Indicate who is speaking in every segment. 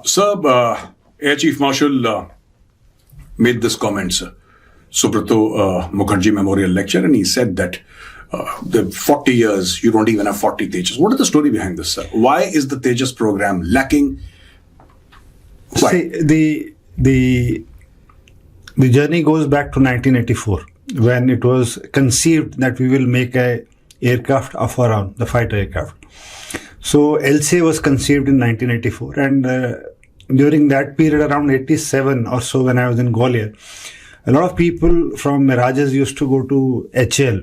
Speaker 1: Sir, Air Chief Marshal made this comment, sir. Subrato Mukherjee Memorial Lecture, and he said that the 40 years, you don't even have 40 Tejas. What is the story behind this, sir? Why is the Tejas program lacking? Why?
Speaker 2: See, the journey goes back to 1984, when it was conceived that we will make a aircraft of our own, the fighter aircraft. So LCA was conceived in 1984, and during that period, around 87 or so, when I was in Gwalior, a lot of people from Mirages used to go to HAL,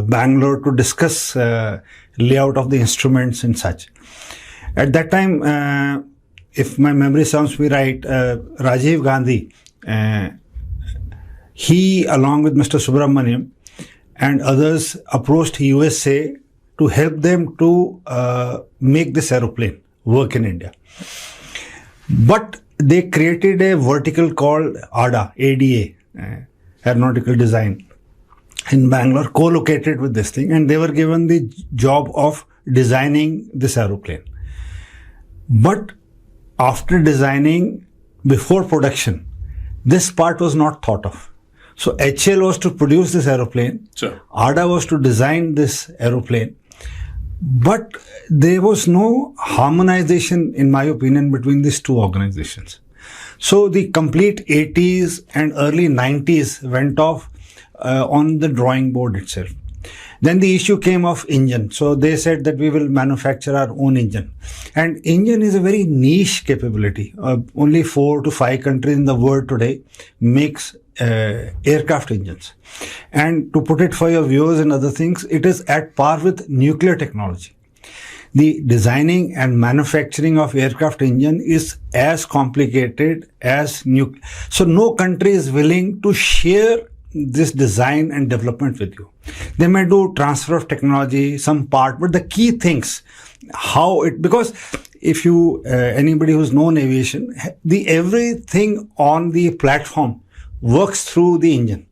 Speaker 2: Bangalore, to discuss layout of the instruments and such. At that time, if my memory serves me right, Rajiv Gandhi, he, along with Mr. Subramaniam and others, approached USA to help them to make this aeroplane work in India. But they created a vertical called ADA, Aeronautical Design, in Bangalore, co-located with this thing, and they were given the job of designing this aeroplane. But after designing, before production, this part was not thought of. So HAL was to produce this aeroplane,
Speaker 1: Sure.
Speaker 2: ADA was to design this aeroplane, but there was no harmonization, in my opinion, between these two organizations. So the complete 80s and early 90s went off on the drawing board itself. Then the issue came of engine. So they said that we will manufacture our own engine. And engine is a very niche capability. Only 4 to 5 countries in the world today makes aircraft engines. And to put it for your viewers and other things, it is at par with nuclear technology. The designing and manufacturing of aircraft engine is as complicated as nuclear. So no country is willing to share this design and development with you. They may do transfer of technology, some part, but the key things, because if you, anybody who's known aviation, everything on the platform works through the engine.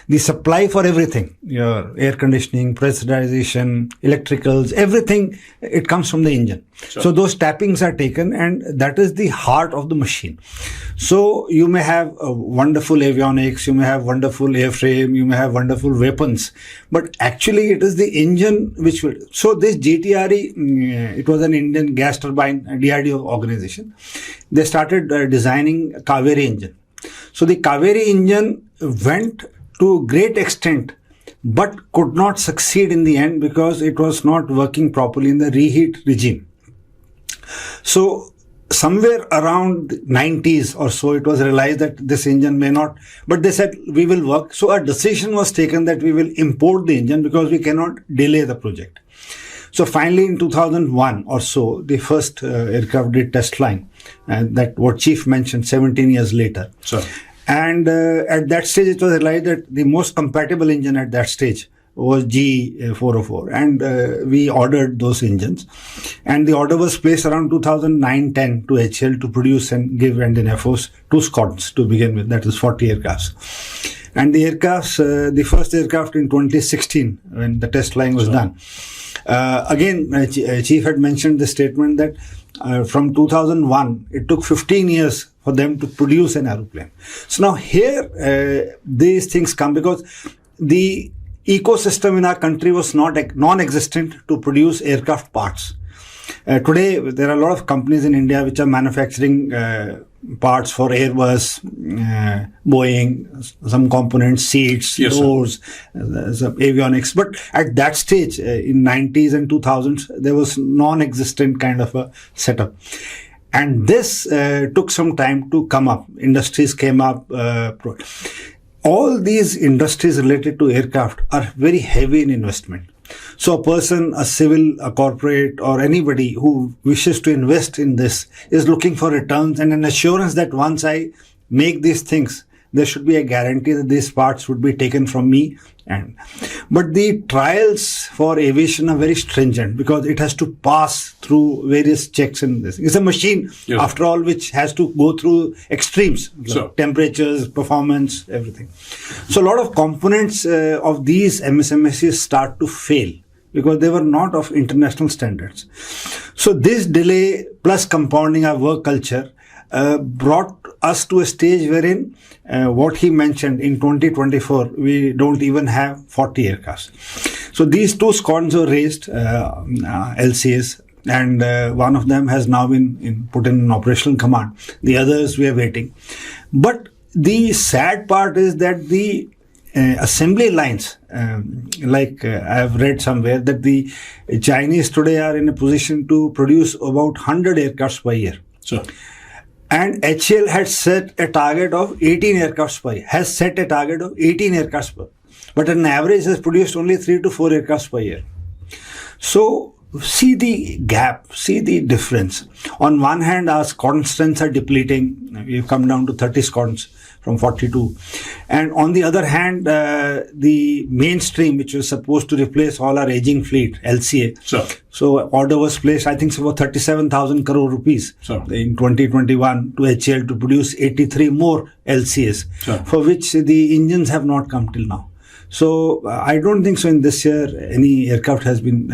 Speaker 2: The supply for everything, your air conditioning, pressurization, electricals, everything, it comes from the engine.
Speaker 1: Sure.
Speaker 2: So those tappings are taken, and that is the heart of the machine. So you may have wonderful avionics, you may have wonderful airframe, you may have wonderful weapons, but actually it is the engine which will. So this GTRE, it was an Indian gas turbine DRDO organization. They started designing Kaveri engine. So the Kaveri engine went to great extent, but could not succeed in the end because it was not working properly in the reheat regime. So somewhere around 90s or so, it was realized that this engine may not, but they said we will work. So a decision was taken that we will import the engine because we cannot delay the project. So finally in 2001 or so, the first aircraft did test flying, and that what Chief mentioned 17 years later.
Speaker 1: Sure.
Speaker 2: And at that stage, it was realized that the most compatible engine at that stage was G404. And we ordered those engines. And the order was placed around 2009-10 to HAL to produce and give Indian Air Force 2 squadrons to begin with. That is 40 aircrafts. And the aircrafts, the first aircraft in 2016, when the test flying was done. Again, Chief had mentioned the statement that from 2001, it took 15 years for them to produce an aeroplane. So now here, these things come because the ecosystem in our country was non-existent to produce aircraft parts. Today, there are a lot of companies in India which are manufacturing parts for Airbus, Boeing, some components, seats,
Speaker 1: yes,
Speaker 2: doors, some avionics. But at that stage, in 90s and 2000s, there was non-existent kind of a setup. And this took some time to come up. Industries came up. All these industries related to aircraft are very heavy in investment. So a person, a civil, a corporate, or anybody who wishes to invest in this is looking for returns and an assurance that once I make these things, there should be a guarantee that these parts would be taken from me. But the trials for aviation are very stringent because it has to pass through various checks and this. It's a machine,
Speaker 1: yes,
Speaker 2: after all, which has to go through extremes, like temperatures, performance, everything. So a lot of components of these MSMSs start to fail because they were not of international standards. So this delay plus compounding our work culture brought us to a stage wherein what he mentioned in 2024, we don't even have 40 aircrafts. So these two squadrons were raised, LCAs, and one of them has now been put in an operational command. The others we are waiting. But the sad part is that the assembly lines, I have read somewhere that the Chinese today are in a position to produce about 100 aircrafts per year.
Speaker 1: Sure.
Speaker 2: And HAL had set a target of 18 aircrafts per year, but on average has produced only 3 to 4 aircrafts per year. So see the gap, see the difference. On one hand, our squadron strengths are depleting. We've come down to 30 squadrons from 42. And on the other hand, the mainstream, which was supposed to replace all our aging fleet, LCA.
Speaker 1: Sure.
Speaker 2: So order was placed, I think, for 37,000 crore rupees in 2021 to HAL to produce 83 more LCAs, for which the engines have not come till now. So I don't think so in this year any aircraft has been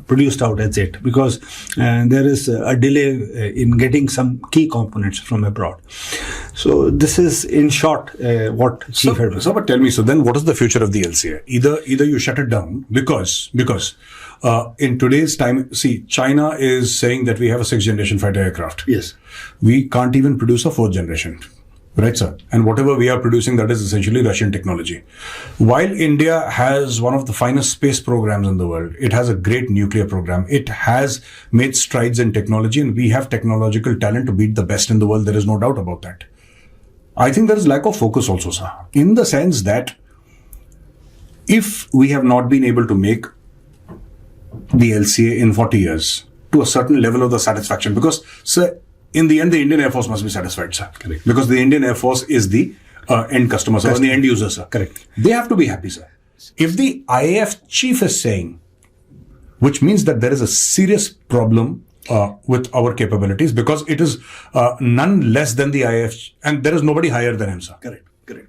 Speaker 2: produced out as yet, because there is a delay in getting some key components from abroad. So this is in short what Chief had.
Speaker 1: So, but tell me, so then what is the future of the LCA? Either you shut it down because in today's time, see, China is saying that we have a 6th generation fighter aircraft.
Speaker 2: Yes.
Speaker 1: We can't even produce a 4th generation. Right, sir. And whatever we are producing, that is essentially Russian technology. While India has one of the finest space programs in the world, it has a great nuclear program. It has made strides in technology, and we have technological talent to beat the best in the world. There is no doubt about that. I think there is lack of focus also, sir, in the sense that if we have not been able to make the LCA in 40 years to a certain level of the satisfaction, because, sir, in the end, the Indian Air Force must be satisfied, sir.
Speaker 2: Correct.
Speaker 1: Because the Indian Air Force is the end customer, sir, and the end user, sir.
Speaker 2: Correct.
Speaker 1: They have to be happy, sir. If the IAF chief is saying, which means that there is a serious problem with our capabilities, because it is none less than the IAF, and there is nobody higher than him, sir.
Speaker 2: Correct. Correct.